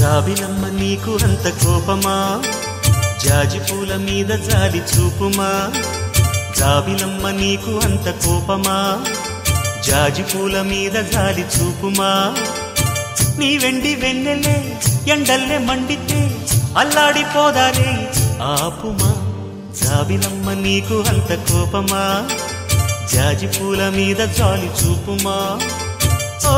జాబిలమ్మ నీకు అంత కోపమా జాజి పూల మీద జాలి చూపుమా జాబిలమ్మ నీకు అంత కోపమా జాజి పూల మీద జాలి చూపుమా నీ వెండి వెన్నెలే ఎండల్లే మండితే అల్లాడిపోదారే ఆపుమా జాబిలమ్మ నీకు అంత కోపమా జాజి పూల మీద జాలి చూపుమా ఓ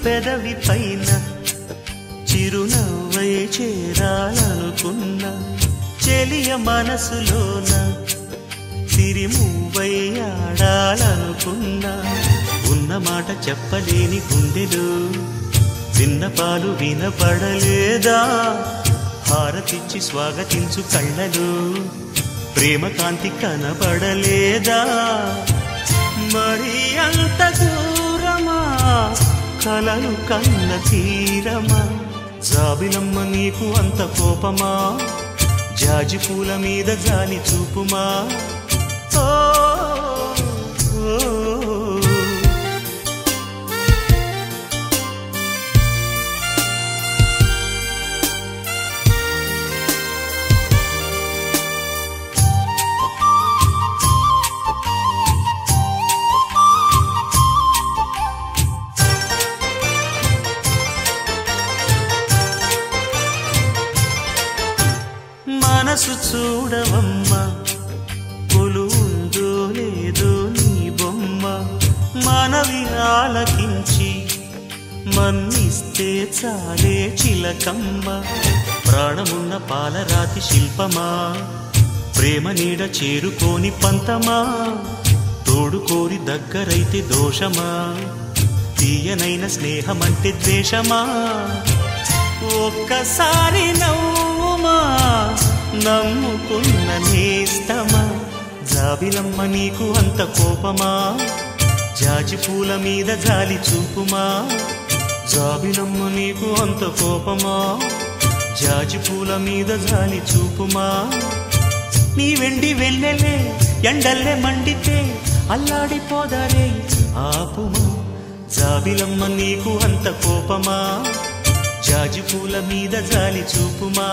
పెదవి పైన చిరునవ్వై చేరాలనుకున్నా చెలియ మనసులోన సిరిమువ్వై ఆడాలనుకున్నా ఉన్న మాట చెప్పలేని గుండెలు విన్నపాలు వినపడలేదా హారతిచ్చి స్వాగతించు కళ్ళలు ప్రేమ కాంతి కనబడలేదా మరి అంత దూరమా కలలు కన్న తీరమా జాబిలమ్మ నీకు అంత కోపమా జాజి పూల మీద జాలి చూపుమా మనసు చూడవమ్మా కొలువుందో లేదో నీ బొమ్మ మనవి ఆలకించి మన్నిస్తే చాలే చిలకమ్మ ప్రాణమున్న పాలరాతి శిల్పమా ప్రేమ నీడ చేరుకోని పంతమా తోడుకోరి దగ్గరైతే దోషమా తీయనైన స్నేహమంటే ద్వేషమా ఒక్కసారి నవ్వుమా నమ్ముకున్న నేస్తమా జాబిలమ్మ నీకు అంత కోపమా జాజి పూల మీద జాలి చూపుమా జాబిలమ్మ నీకు అంత కోపమా జాజి పూల మీద జాలి చూపుమా నీ వెండి వెన్నెలే ఎండల్లే మండితే అల్లాడిపోదారే ఆపుమా జాబిలమ్మ నీకు అంత కోపమా జాజి పూల మీద జాలి చూపుమా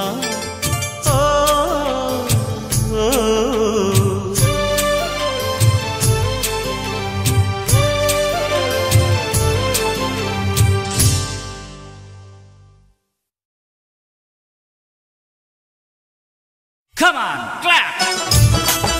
Come on, clap!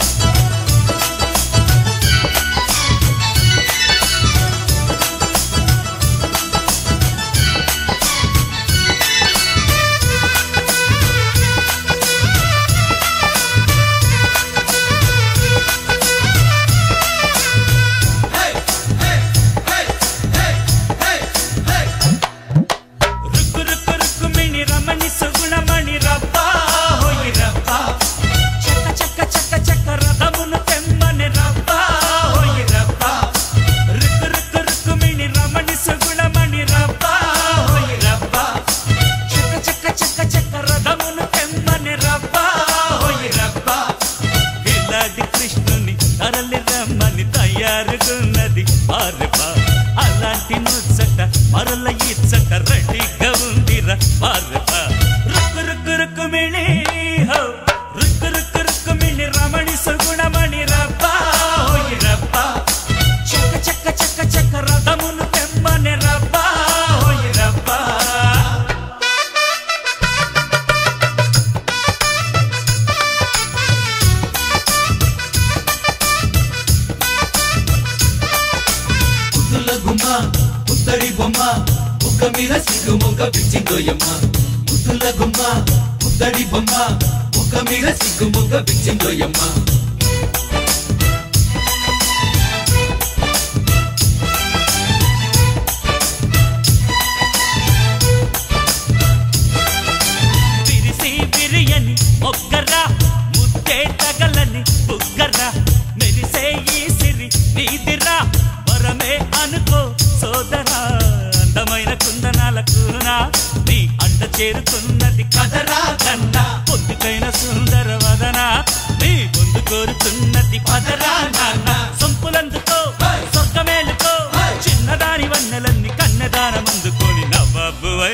అలాంటి ముచ్చట మరల ఇచ్చట రెడీగా ఉందిరా పార్వా రుక్కు రుక్కు రుక్కు మిణి హో రుక్కు రుక్కు రుక్కు మిణి రమణి సుగుణమణి రబ్బా హోయి రబ్బా చక్క చక్క చక్క చక్క రథమును తెమ్మని రబ్బా హోయి రబ్బా ముద్దడి బొమ్మ ముక్క మీద సిగ్గు మొక్క పిచ్చిందోయమ్మ ముద్దుల గుమ్మ ముద్దడి బొమ్మ ముక్క మీద సిగ్గు మొక్క పిచ్చిందోయమ్మ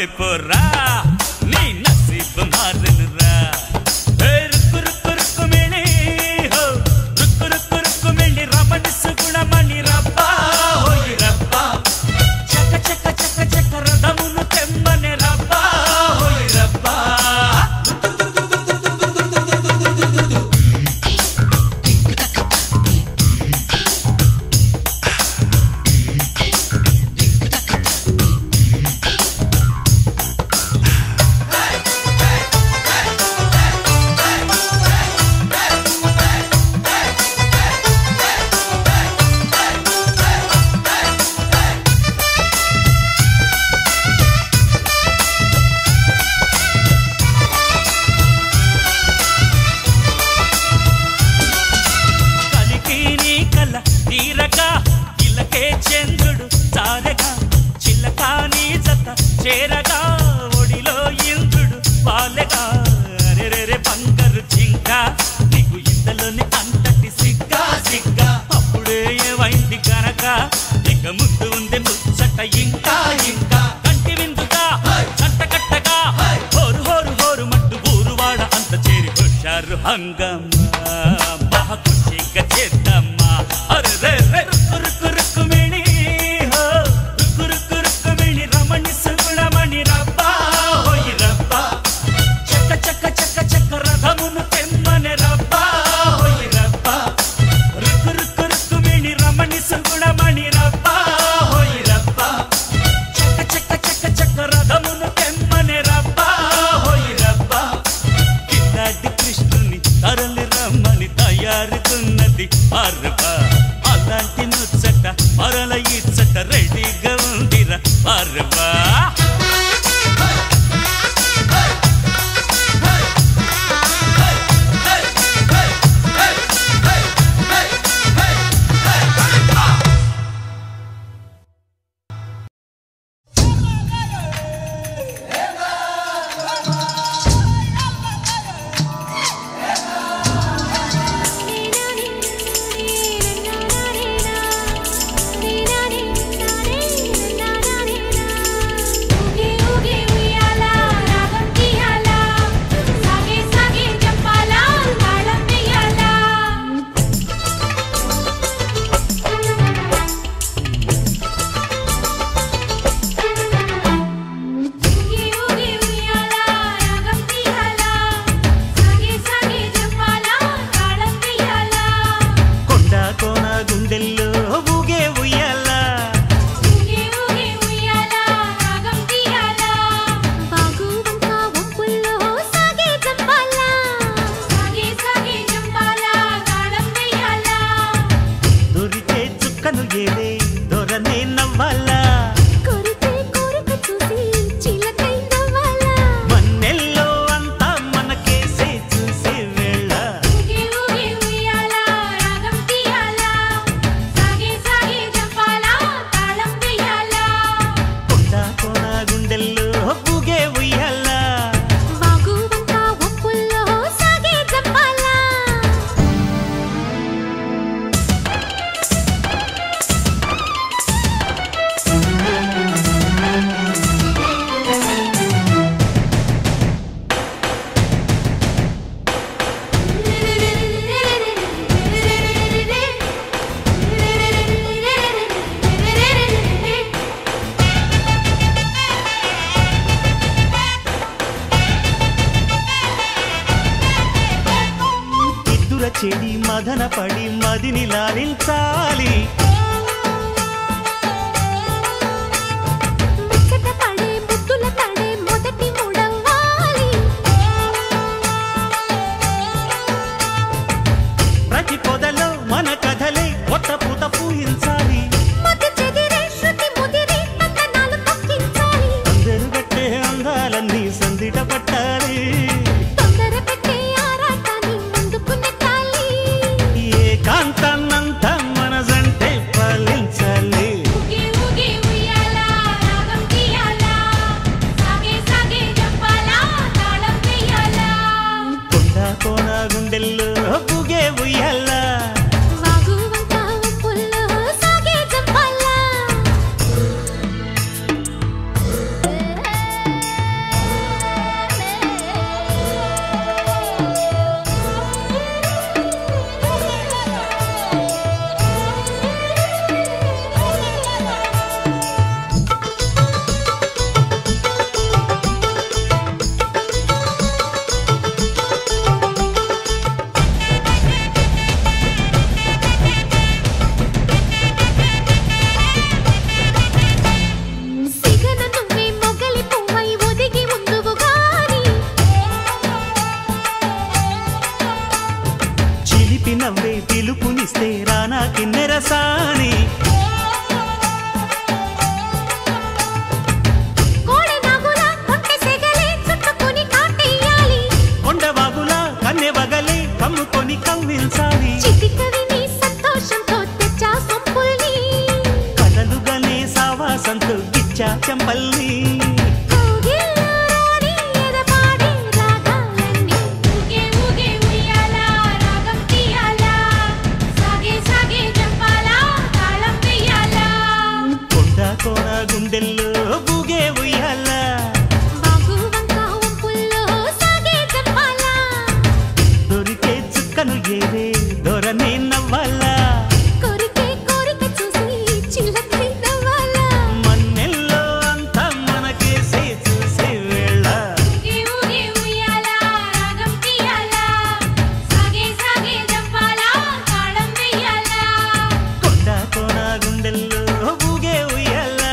అయిపోరా నీ నసీబు మారనురా రుక్కు రుక్కు రుక్కు మిళి రుక్కు రుక్కు రుక్కు మిళి రమణి సుగుణమణి రబ్బా హోయి రబ్బా చక్క చక్క చక్క చక్క రథమును తెమ్మని రబ్బా హోయి రబ్బా చేరగా ఒడిలో ఇంద్రుడు పాలెగా అరెరెరె బంగారు జింక నీకు ఇంతలోనే అంతటి సిగ్గా సిగ్గా అప్పుడే ఏమైంది కనుక ఇక ముందు ఉంది ముచ్చట ఇంకా ఇంకా కంటి విందుగా చంట కట్టగా హోరు హోరు హోరు మట్టు ఊరువాడ అంత చేరి వచ్చారు హంగమ్మా మహా ఖుషిగా చేద్దామా అరెరె రుక్కు రుక్కు రుక్కు మిణి రుక్కు రుక్కు రుక్కు మిణి రమణి సుగుణమణి రబ్బా హోయి రబ్బా చక్క చక్క చక్క చక్క రథమును తెమ్మని రబ్బా హోయి రబ్బా రుక్కు రుక్కు రుక్కు మిణి రమణి సుగుణమణి రబ్బా హోయి రబ్బా చక్క చక్క చక్క చక్క రథమును తెమ్మని రబ్బా హోయి రబ్బా కిల్లాడి కృష్ణుని తరలి రమ్మని తయారుతున్నది పార్వా అలాంటి ముచ్చట మరల ఇచ్చట రెడీగా ఉందిరా పార్వా చెడి మదన పడి మదిని లాలించాలి ప్రతి పొదలో మన కథలే కొత్త పూత పూయించాలి అందరు గట్టే అందాలన్నీ సందిట పట్టాలి కాంతాన్నంతా మనసంటే పాలించాలి కొండ కోన గుండెల్లో బుగే ఉయ్యాల చంపల్ని కోన గుండెల్లో బూగే ఉయ్యాల దొరికే చుక్కను ఏరే దొరనే నవ్వాలా మన్నెల్లో అంతా మనకేసే చూసే వేళ కొండ కోన గుండెల్లో బూగే ఉయ్యాల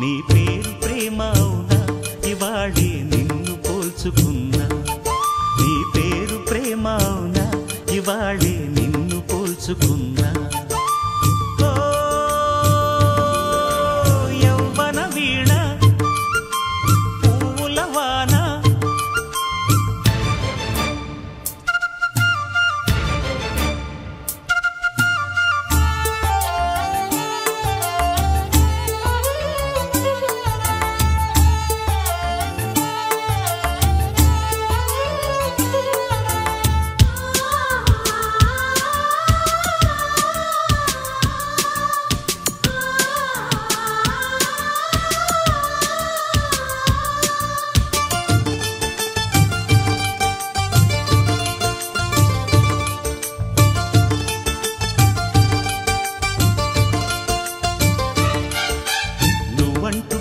నీ పేరు ప్రేమ అవునా ఇవాళే నిన్ను పోల్చుకున్నా నీ పేరు ప్రేమ అవునా ఇవాళే నిన్ను పోల్చుకున్నా ఓ యవ్వన వీణ పూల వాన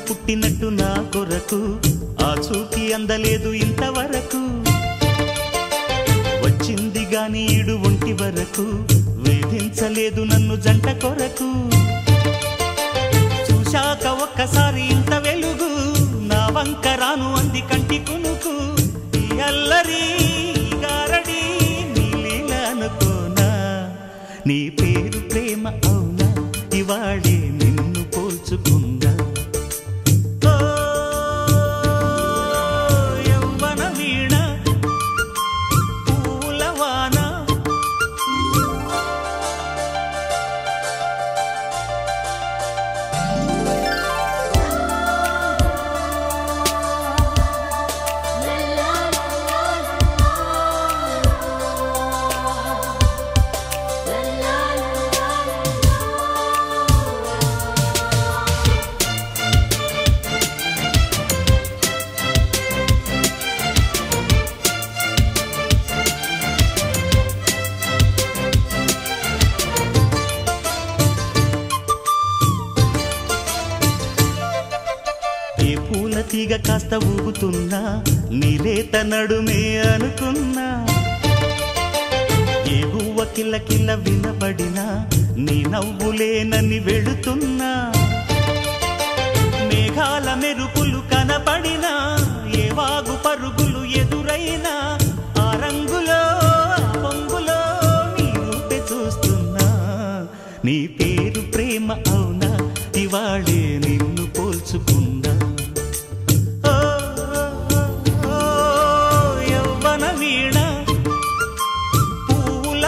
పుట్టినట్టు నా కొరకు ఆ చూకి అందలేదు ఇంతవరకు వచ్చింది గాని ఈడు ఒంటి వరకు వేధించలేదు నన్ను జంట కొరకు చూశాక ఒక్కసారి ఇంత వెలుగు నా వంక రాను అంది కంటి కునుకు ఈ అల్లరి గారడి నీలీల అనుకోనా నీ పేరు ప్రేమ అవునా ఇవాళే నిన్ను పోల్చుకుందా తీగ కాస్త ఊగుతున్నా నీలేత నడుమే అనుకున్నా ఏ గువ్వ కిల్ల కిల్ల వినబడినా నీ నవ్వులేనని వెళుతున్నా మేఘాల మెరుపులు కనపడినా ఏ వాగు పరుగులు ఎదురైనా ఆ రంగులో పొంగులో నీ రూపే చూస్తున్నా నీ పేరు ప్రేమ అవునా ఇవాళే నిన్ను పోల్చుకున్నా వీణ పూల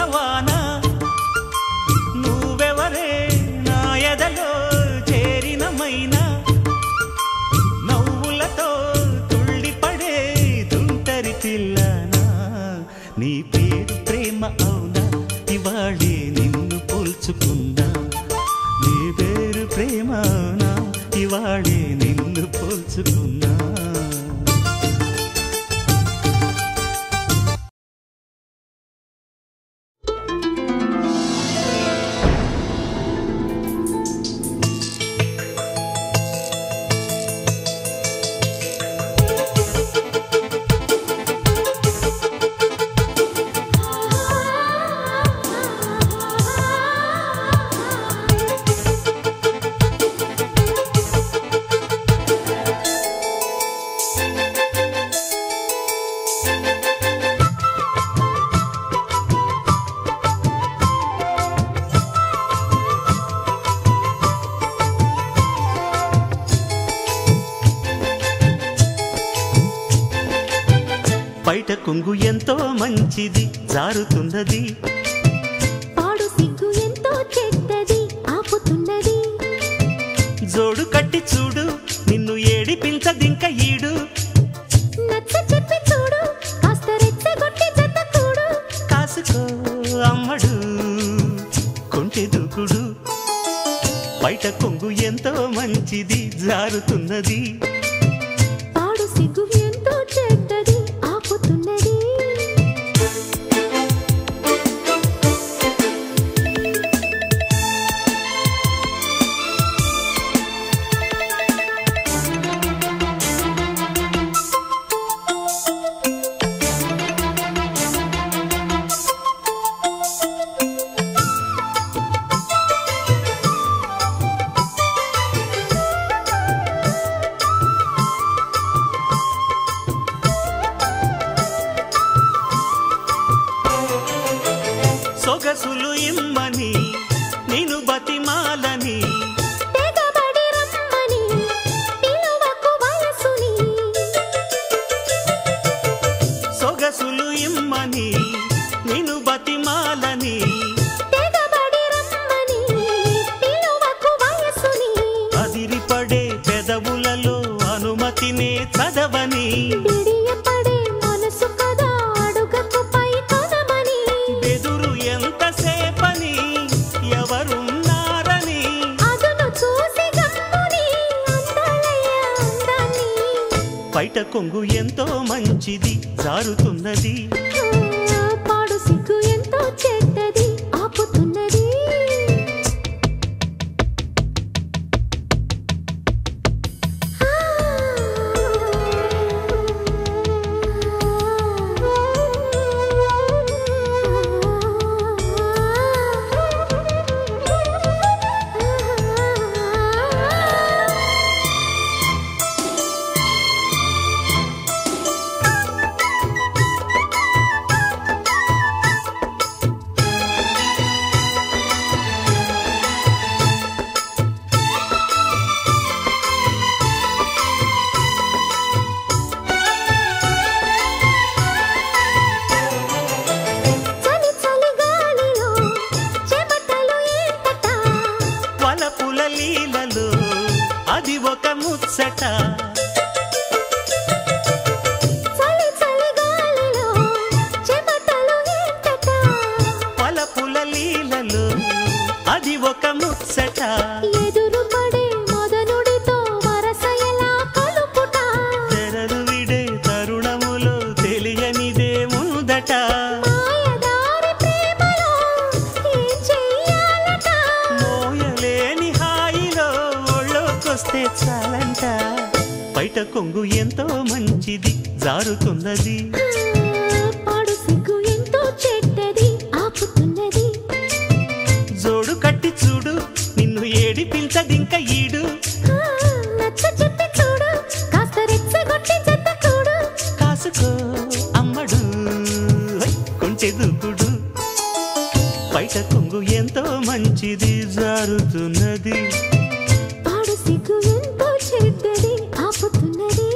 బయట కొంగు ఎంతో మంచిది జారుతున్నది, పాడు సిగ్గు ఎంతో చెడ్డది ఆపుతున్నది. జోడు కట్టి చూడు నిన్ను ఏడిపించదింక ఈడు, నచ్చ చెప్పి చూడు కాస్త రెచ్చగొట్టి జత కూడు. కాసుకో అమ్మడు కొంటె దూకుడు, బయట కొంగు ఎంతో మంచిది జారుతున్నది, పాడు సిగ్గు ఎంతో చెడ్డది ఆపుతున్నది. సొగసులు ఇమ్మని నేను బతిమాలని, తెగబడి రమ్మని పిలువకు వయసుని. సొగసులు ఇమ్మని నేను బతిమాలని, తెగబడి రమ్మని పిలువకు వయసుని. అదిరిపడే పెదవులలో అనుమతినే చదవని, బిడియపడే మనసు కదా అడుగకు పై కొనమని. బెదురు ఎంతసేపని ఎవరున్నారని, అదును చూసి గమ్ముని అందాలయ్య అందాన్ని. బయట కొంగు ఎంతో మంచిది జారుతున్నది, పాడు సిగ్గు ఎంతో చెడ్డది ఆపుతున్నది. చలి చలి గాలిలో చెమటలు ఏంటట, వలపుల లీలలో అది ఒక ముచ్చట, చలి చలి గాలిలో చెమటలు ఏంటట. వలపుల లీలలో అది ఒక ముచ్చట, ఎదురు పడే మదనుడితో వరస ఎలా కలుపుట. తెరలు విడే తరుణములో తెలియనిదే ముందట, మాయదారి ప్రేమలో ఏం చెయ్యాలట. మోయలేని హాయిలో ఒళ్ళోకొస్తే చాలంట, బయట కొంగు ఎంతో మంచిది జారుతున్నది, పాడు సిగ్గు ఎంతో చెడ్డది ఆపుతున్నది. జోడు కట్టి చూడు నిన్ను ఏడిపించదింక ఈడు, నచ్చ చెప్పి చూడు కాస్త రెచ్చగొట్టి జత కూడు. కాసుకో అమ్మడు కొంచె దూకుడు, బయట కొంగు ఎంతో మంచిది జారుతున్నది, పాడు సిగ్గు ఎంతో చెడ్డది ఆపుతున్నది.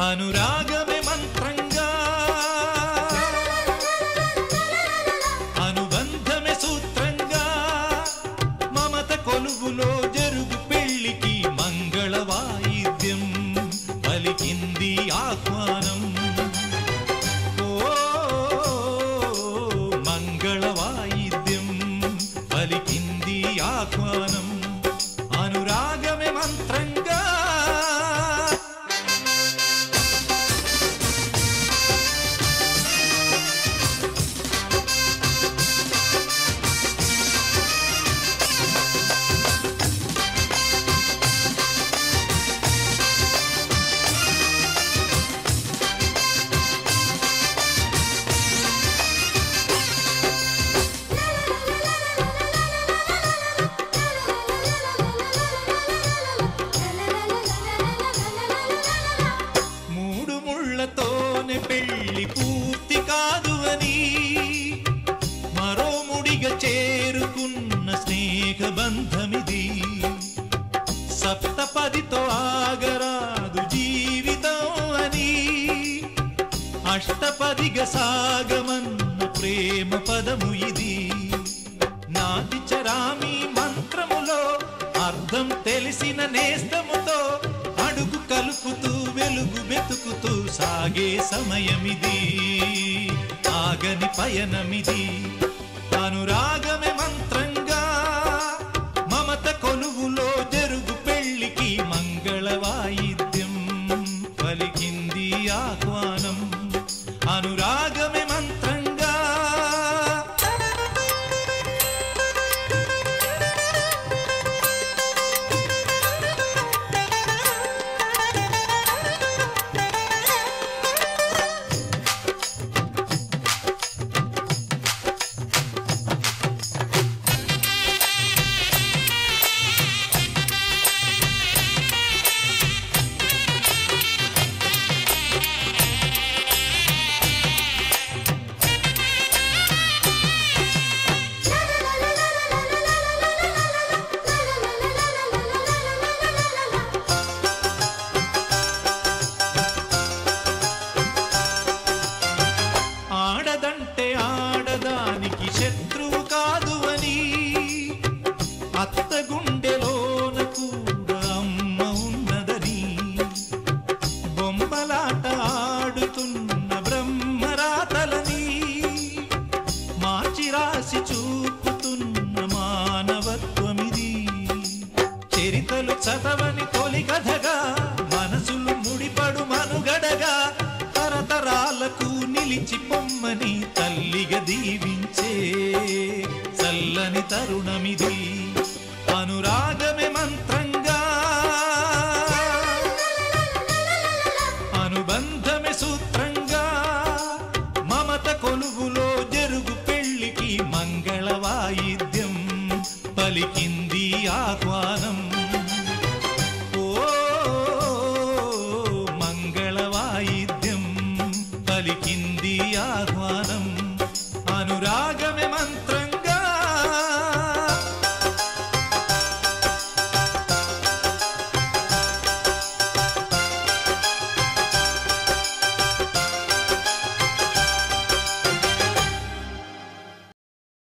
అనురాగమే మంత్రంగా, అనుబంధమే సూత్రంగా, మమత కొలువులో జరుగు పెళ్లికి మంగళ వాయిద్యం పలికింది ఆహ్వానం. ఓ మంగళ వాయిద్యం పలికింది ఆహ్వానం, అనురాగమే మంత్రంగా. అష్టపదిగ సాగమన్న ప్రేమ పదము ఇది నాటి చరామి మంత్రములో అర్థం తెలిసిన నేస్తముతో అడుగు కలుపుతూ వెలుగు వెతుకుతూ సాగే సమయమిది ఆగని పయనమిది అనురాగమే మంత్రంగా మమత కొలువులో జరుగు పెళ్లికి మంగళ వాయిద్యం పలికింది ఆహ్వానం అనురాగమే మంత్రంగా ఆడదంటే ఆడదానికి శత్రువు కాదు అని అత్త గుండెలోన కూడా అమ్మ ఉన్నదని బొమ్మలాట ఆడుతున్న బ్రహ్మరాతలని మార్చి రాసి చూపుతున్న మానవత్వమిది చరితలు చదవని తొలి కథగా మనసులు ముడిపడు మనుగడగా తరతరాలకు నిలిచి